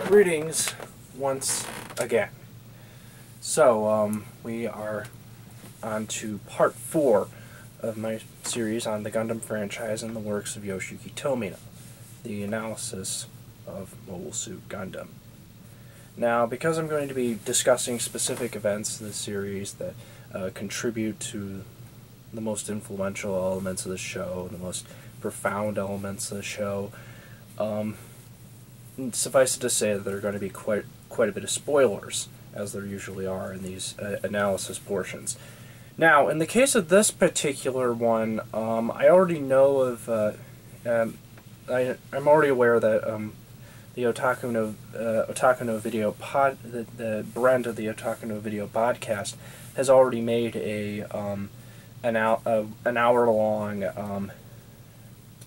Greetings once again. So, we are on to part 4 of my series on the Gundam franchise and the works of Yoshiyuki Tomino, the analysis of Mobile Suit Gundam. Now, because I'm going to be discussing specific events in the series that contribute to the most influential elements of the show, the most profound elements of the show, suffice it to say that there are going to be quite a bit of spoilers, as there usually are in these analysis portions. Now, in the case of this particular one, I already know of, I'm already aware that the Otaku no Video pod, the brand of the Otaku no Video podcast has already made an hour-long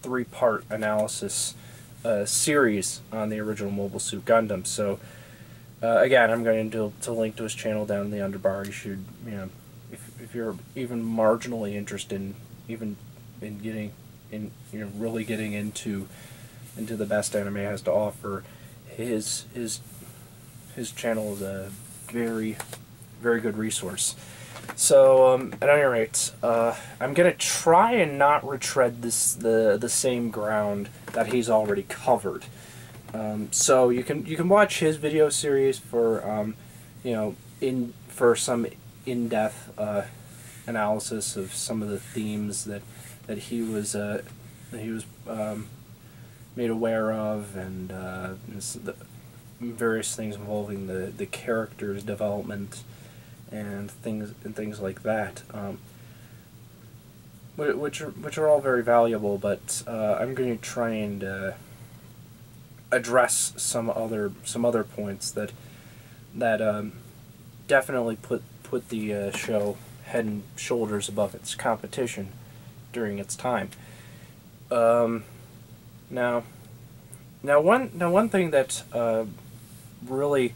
3-part analysis series on the original Mobile Suit Gundam. So again, I'm going to link to his channel down in the underbar. You should, if you're even marginally interested in really getting into the best anime has to offer, his channel is a very good resource. So at any rate, I'm gonna try and not retread the same ground that he's already covered. So you can watch his video series for for some in-depth analysis of some of the themes that he was made aware of, and the various things involving the character's development and things like that, which are all very valuable. But I'm going to try and address some other points that definitely put the show head and shoulders above its competition during its time. Now one thing that really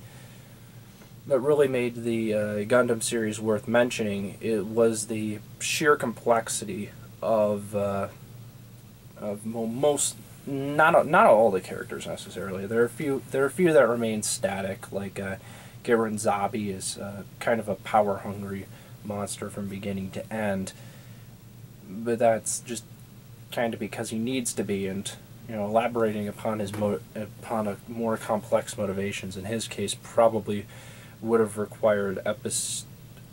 made the Gundam series worth mentioning, it was the sheer complexity of most, not all the characters necessarily. There are a few that remain static, like Garen Zabi is kind of a power-hungry monster from beginning to end, but that's just kind of because he needs to be, and elaborating upon upon a more complex motivations in his case probably would have required episodes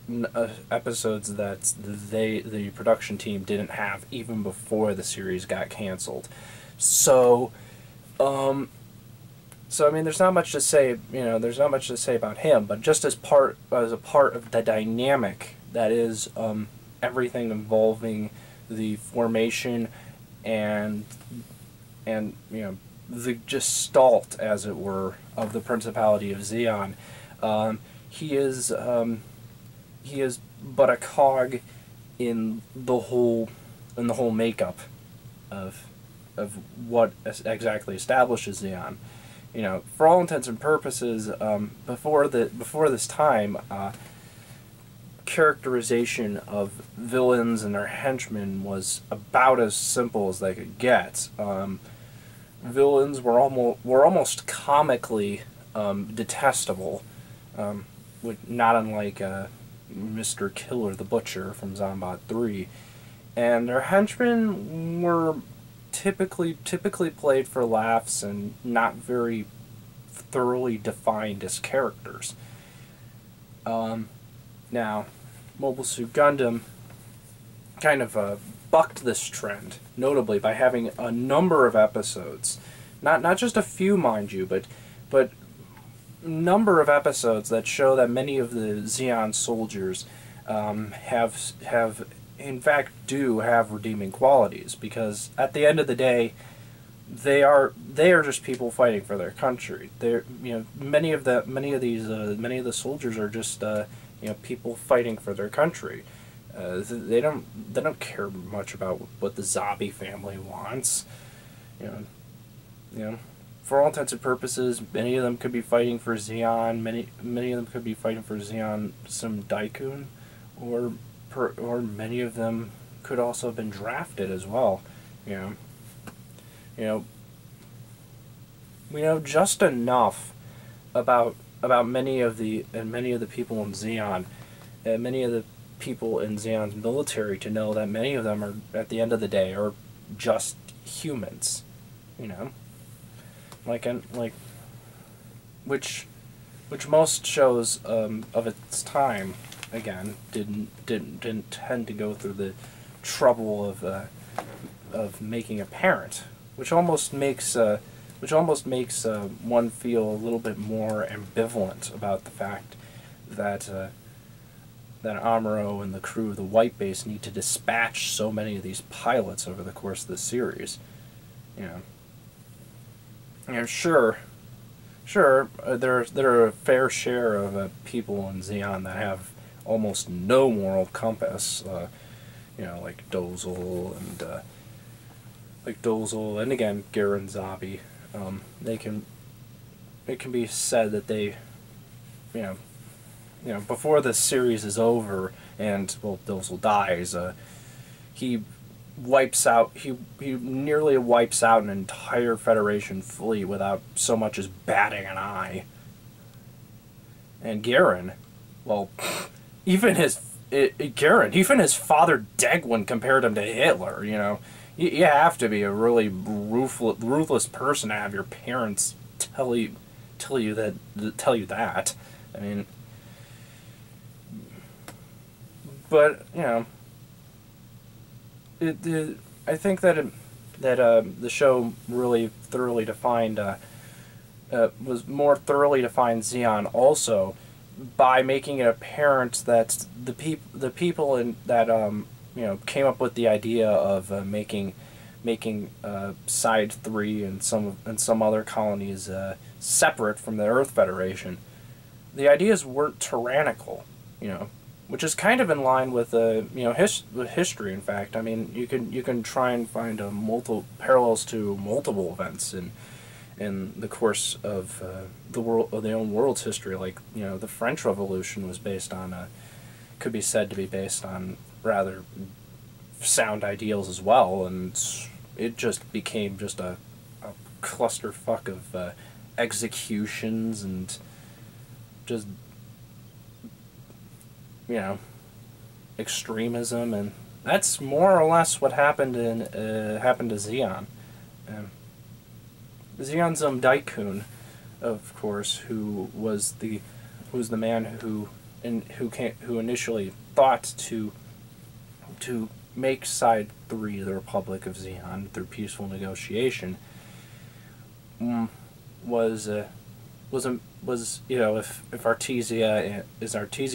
that the production team didn't have even before the series got canceled. So I mean, there's not much to say. There's not much to say about him, but just as a part of the dynamic that is everything involving the formation and the gestalt, as it were, of the Principality of Zeon. He is but a cog in the whole makeup of what exactly establishes Zeon. For all intents and purposes, before this time, characterization of villains and their henchmen was about as simple as they could get. Villains were almost comically detestable, not unlike Mr. Killer the Butcher from Zombot 3, and their henchmen were typically played for laughs and not very thoroughly defined as characters. Now, Mobile Suit Gundam kind of bucked this trend, notably by having a number of episodes, not just a few, mind you, but number of episodes that show that many of the Zeon soldiers in fact do have redeeming qualities, because at the end of the day, they are just people fighting for their country. Many of the soldiers are just people fighting for their country. They don't care much about what the Zabi family wants. For all intents and purposes, many of them could be fighting for Zeon. Many of them could be fighting for Zeon some Daikun, or many of them could also have been drafted as well. we know just enough about many of the people in Zeon, and many of the people in Zeon's military, to know that many of them are, at the end of the day, are just humans, you know, like which most shows of its time, again, didn't tend to go through the trouble of making a parent, which almost makes one feel a little bit more ambivalent about the fact that that Amuro and the crew of the White Base need to dispatch so many of these pilots over the course of the series. You know, sure, there are a fair share of people in Zeon that have almost no moral compass. You know, like Dozel and again Garen Zabi. It can be said that they, you know, before the series is over and, well, Dozel dies, he nearly wipes out an entire Federation fleet without so much as batting an eye. And Garen, well, even his father Degwin compared him to Hitler, you know. You have to be a really ruthless person to have your parents tell you that. I mean, but you know, I think that the show really thoroughly defined was more thoroughly defined Zeon also by making it apparent that the people in that you know, came up with the idea of making Side 3 and some other colonies separate from the Earth Federation. The ideas weren't tyrannical, you know, which is kind of in line with you know, history. In fact, I mean, you can try and find multiple parallels to multiple events in the course of the own world's history. Like, you know, the French Revolution was based on could be said to be based on rather sound ideals as well, and it just became just a clusterfuck of executions and just, you know, extremism, and that's more or less what happened to Zeon. Zeon Daikun, of course, who was the man who initially thought to make Side 3 the Republic of Zeon through peaceful negotiation, was you know, if Artesia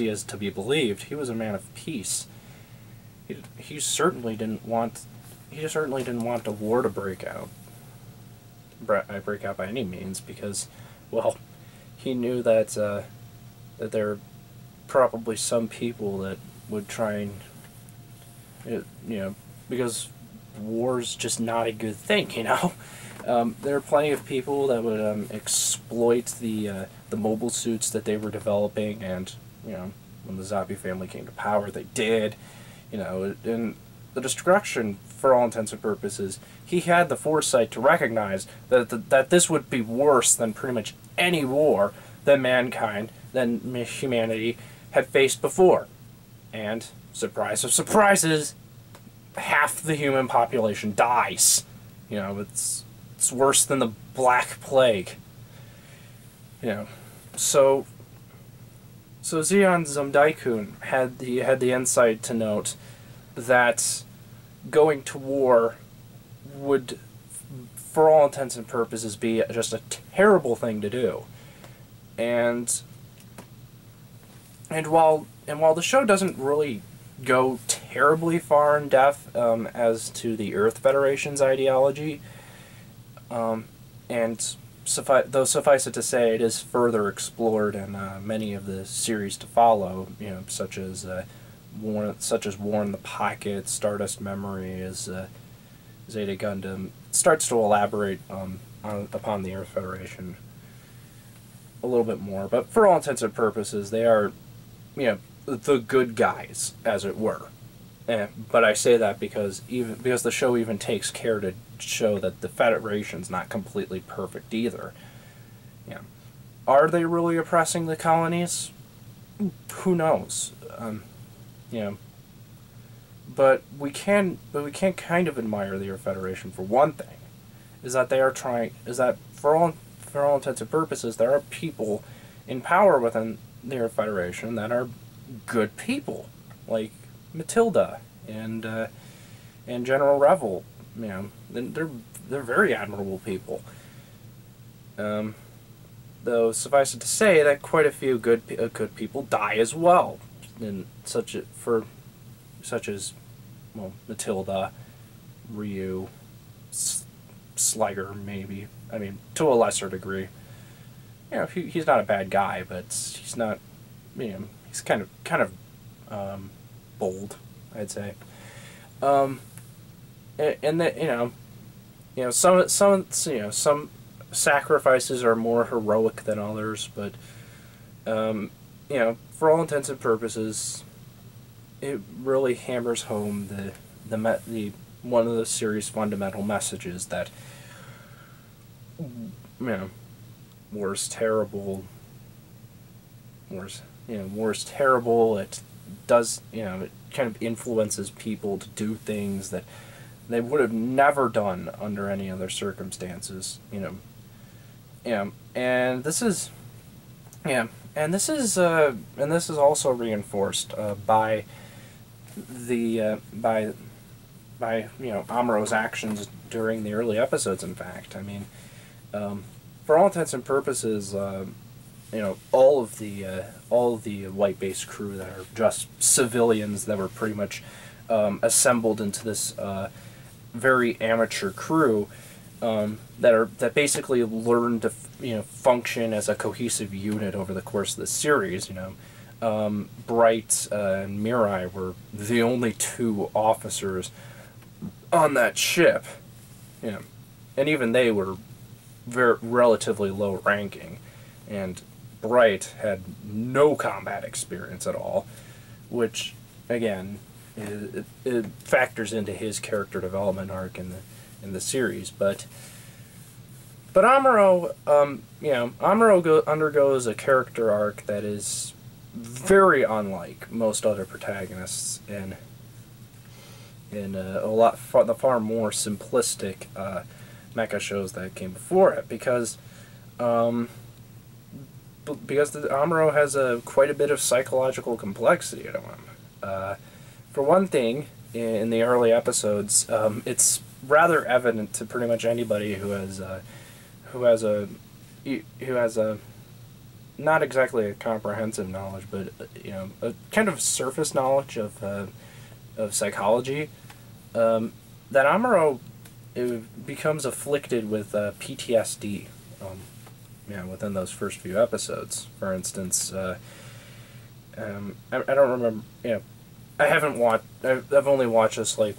is to be believed, he was a man of peace. He certainly didn't want a war to break out by any means, because, well, he knew that that there are probably some people that would try and, you know, because war's just not a good thing, you know. There are plenty of people that would exploit the mobile suits that they were developing, and, you know, when the Zabi family came to power, they did, you know, and the destruction, for all intents and purposes, he had the foresight to recognize that this would be worse than pretty much any war that humanity had faced before. And, surprise of surprises, half the human population dies. You know, it's worse than the Black Plague. You know, so Zeon Daikun had the insight to note that going to war would, for all intents and purposes, be just a terrible thing to do. And while the show doesn't really go terribly far in depth as to the Earth Federation's ideology, and suffice it to say, it is further explored in many of the series to follow, you know, such as War in the Pocket, Stardust Memories, Zeta Gundam. It starts to elaborate upon the Earth Federation a little bit more, but for all intents and purposes, they are, you know, the good guys, as it were. But I say that because the show even takes care to show that the Federation's not completely perfect either. Yeah. Are they really oppressing the colonies? Who knows? You know, but we can kind of admire the Federation for one thing, is that they are trying. Is that for all intents and purposes, there are people in power within the Federation that are good people, like Matilda and General Revel. You know, they're very admirable people. Though suffice it to say that quite a few good people die as well, and such as well, Matilda, Ryu, Sliger, maybe. I mean, to a lesser degree. You know, he's not a bad guy, but he's not. You know, he's kind of bold, I'd say. And that some sacrifices are more heroic than others, but for all intents and purposes, it really hammers home the one of the series' fundamental messages that war's terrible. War's terrible. It does, it kind of influences people to do things that they would have never done under any other circumstances. And this is also reinforced by Amuro's actions during the early episodes. In fact, I mean, for all intents and purposes, all of the white-based crew that are just civilians that were pretty much assembled into this very amateur crew that basically learned to function as a cohesive unit over the course of the series. Bright and Mirai were the only two officers on that ship, and even they were relatively low ranking, and Bright had no combat experience at all, which again it factors into his character development arc in the series. But Amuro undergoes a character arc that is very unlike most other protagonists in the far more simplistic mecha shows that came before it, because Amuro has quite a bit of psychological complexity to him. For one thing, in the early episodes, it's rather evident to pretty much anybody who has a not exactly a comprehensive knowledge, but a kind of surface knowledge of psychology, that Amuro becomes afflicted with PTSD. Within those first few episodes. For instance, I don't remember. I haven't watched. I've only watched the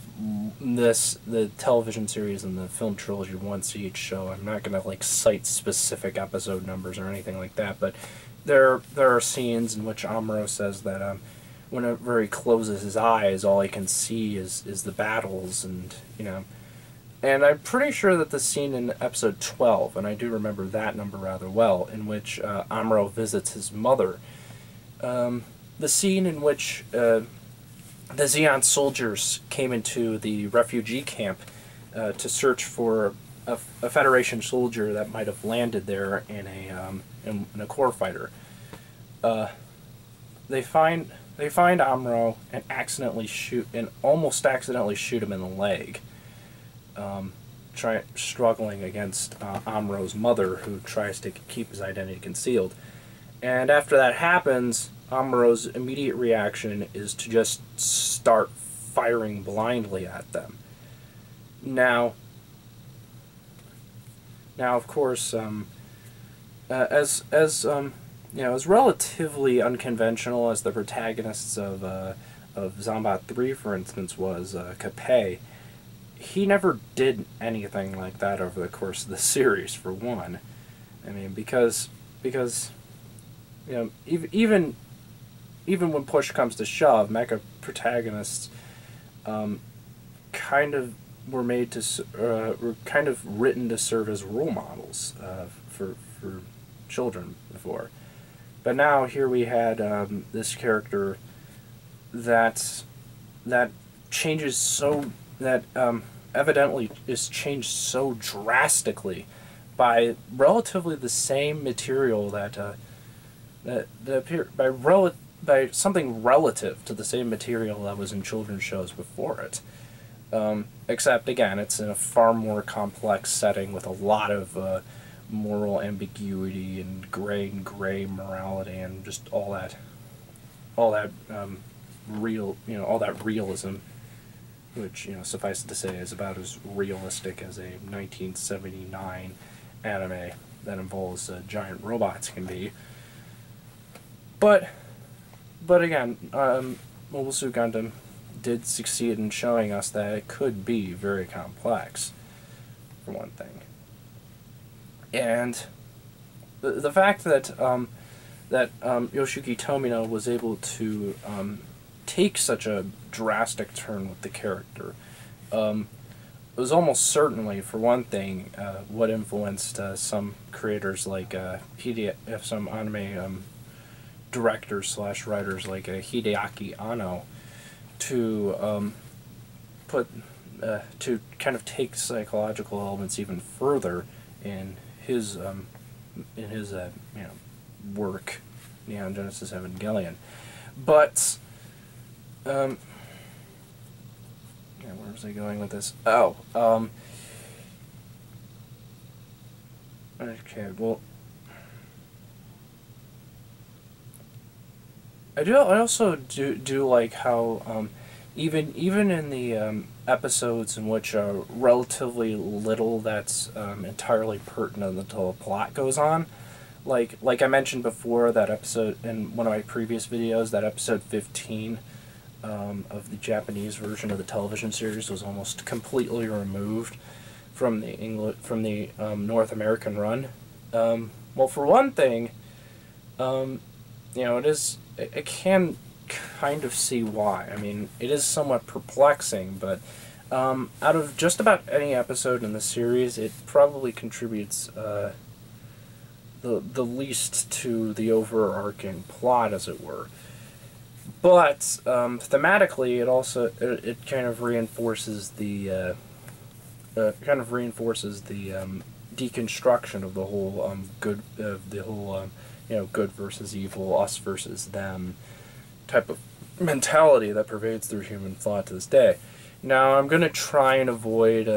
television series and the film trilogy once each. So I'm not gonna cite specific episode numbers or anything like that. But there are scenes in which Amuro says that whenever he closes his eyes, all he can see is the battles, and And I'm pretty sure that the scene in episode 12, and I do remember that number rather well, in which Amuro visits his mother, the scene in which the Zeon soldiers came into the refugee camp to search for a Federation soldier that might have landed there in a core fighter. They find Amuro and almost accidentally shoot him in the leg. Struggling against Amuro's mother, who tries to keep his identity concealed. And after that happens, Amuro's immediate reaction is to just start firing blindly at them. Now of course, as relatively unconventional as the protagonists of Zombat 3, for instance, was Capet, he never did anything like that over the course of the series, for one. I mean, because even when push comes to shove, mecha protagonists kind of were made to were kind of written to serve as role models for children before. But now here we had this character that changes so that evidently is changed so drastically by relatively the same material that appear by something relative to the same material that was in children's shows before it. Except again, it's in a far more complex setting with a lot of moral ambiguity and gray morality and just all that real, all that realism, which, suffice it to say is about as realistic as a 1979 anime that involves giant robots can be. But again, Mobile Suit Gundam did succeed in showing us that it could be very complex, for one thing. And the fact that Yoshiyuki Tomino was able to take such a drastic turn with the character was almost certainly, for one thing, what influenced some creators like some anime directors slash writers like Hideaki Anno to to kind of take psychological elements even further in his work, Neon Genesis Evangelion. But where was I going with this? Oh, okay, well, I also do like how even in the episodes in which relatively little that's entirely pertinent until the plot goes on, like I mentioned before, that episode in one of my previous videos, that episode 15 of the Japanese version of the television series was almost completely removed from the North American run. Well, for one thing, it can kind of see why. I mean, it is somewhat perplexing, but out of just about any episode in the series, it probably contributes the least to the overarching plot, as it were. But thematically, it kind of reinforces the deconstruction of the whole good versus evil, us versus them type of mentality that pervades through human thought to this day. Now, I'm going to try and avoid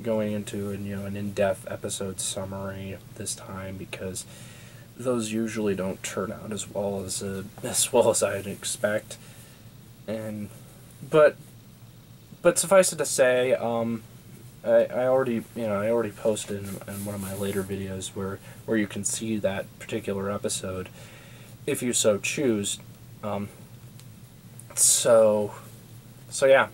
going into an in-depth episode summary this time, because those usually don't turn out as well as I'd expect. But suffice it to say, I already posted in one of my later videos where you can see that particular episode, if you so choose. So yeah,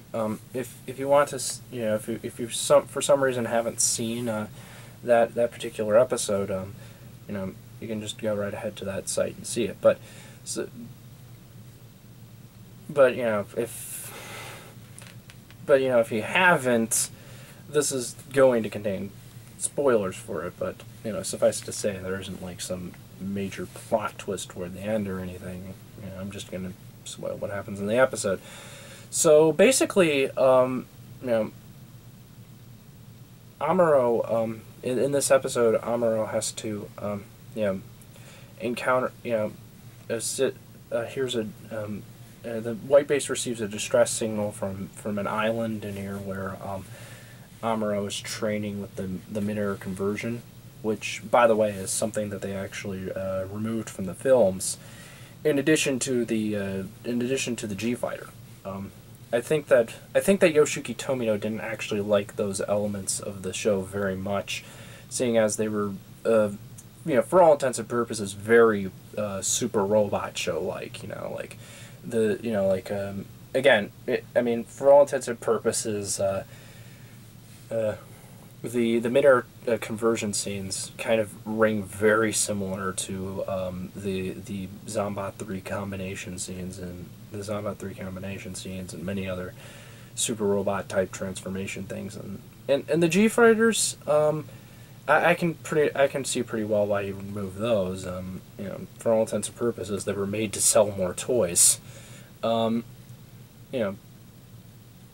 if you want to, if you for some reason haven't seen that particular episode, you can just go right ahead to that site and see it. But if you haven't, this is going to contain spoilers for it. But suffice it to say, there isn't like some major plot twist toward the end or anything. I'm just gonna spoil what happens in the episode. So basically, Amuro, in this episode, Amuro has to, encounter, here's the white base receives a distress signal from an island near where Amuro is training with the mid-air conversion, which, by the way, is something that they actually removed from the films. In addition to the G fighter, I think that Yoshiyuki Tomino didn't actually like those elements of the show very much, seeing as they were, for all intents and purposes, very super robot show like. Again, for all intents and purposes, the mid-air conversion scenes kind of ring very similar to the Zombat 3 combination scenes and many other super robot type transformation things, and the G fighters, I can see pretty well why you would move those. You know, for all intents and purposes, they were made to sell more toys. You know,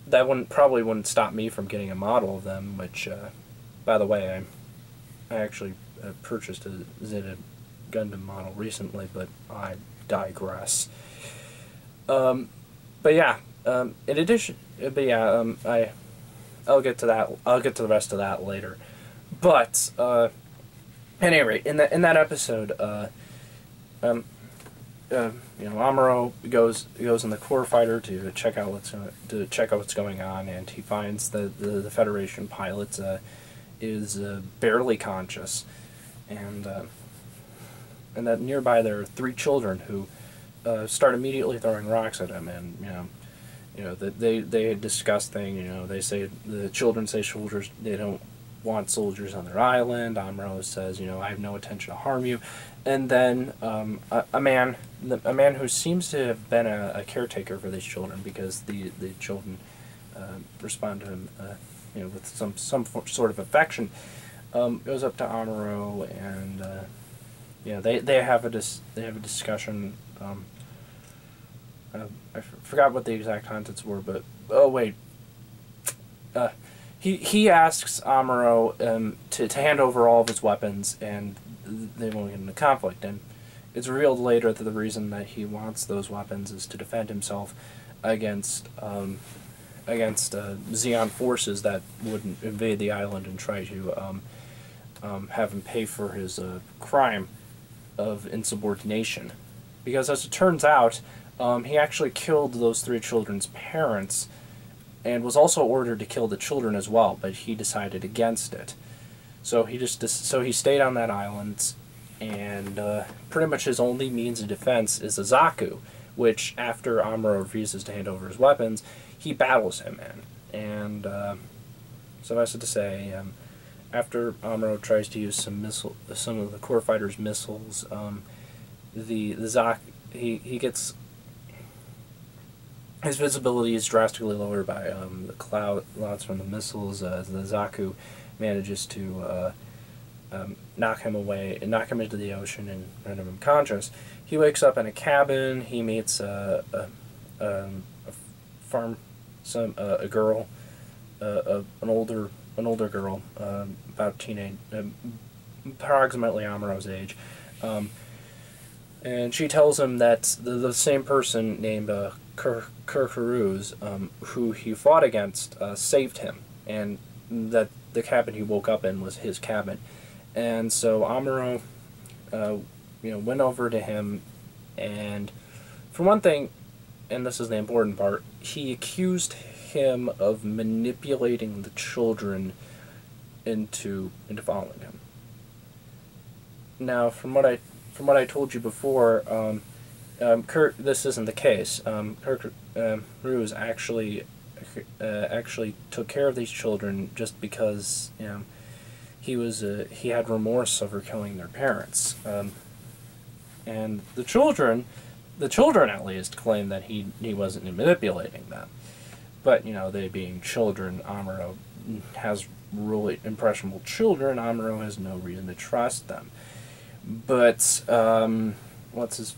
that probably wouldn't stop me from getting a model of them. Which, by the way, I actually purchased a Zeta Gundam model recently, but I digress. But yeah, in addition, but yeah, I'll get to that. I'll get to the rest of that later. But at any rate, in that episode, you know, Amuro goes in the core fighter to check out what's going on, and he finds that the Federation pilot is barely conscious, and that nearby there are 3 children who start immediately throwing rocks at him, and you know they discuss things. You know, the children say soldiers, they don't want soldiers on their island. Amuro says, you know, I have no intention to harm you. And then a man who seems to have been a caretaker for these children, because the children respond to him, you know, with some sort of affection, goes up to Amuro, and you know, they have a discussion. I forgot what the exact contents were, but oh wait. He asks Amuro to hand over all of his weapons, and they won't get into conflict. And it's revealed later that the reason that he wants those weapons is to defend himself against Zeon forces that would invade the island and try to have him pay for his crime of insubordination. Because as it turns out, he actually killed those 3 children's parents, and was also ordered to kill the children as well, but he decided against it. So he stayed on that island, and pretty much his only means of defense is a Zaku, which, after Amuro refuses to hand over his weapons, he battles him in. And suffice it to say, after Amuro tries to use some of the core fighters' missiles, the Zaku, he gets. His visibility is drastically lowered by the clouds from the missiles. The Zaku manages to knock him away and knock him into the ocean and render him unconscious. He wakes up in a cabin. He meets a girl, an older girl, about teenage, approximately Amuro's age. And she tells him that the same person named Kurkuruz, who he fought against, saved him, and that the cabin he woke up in was his cabin. And so Amuro, you know, went over to him, and for one thing, and this is the important part, he accused him of manipulating the children into following him. Now, from what I told you before, this isn't the case. Ruse actually took care of these children just because, you know, he had remorse over killing their parents. And the children at least claim that he wasn't manipulating them. But, you know, they being children, Amuro has really impressionable children. Amuro has no reason to trust them. But what's his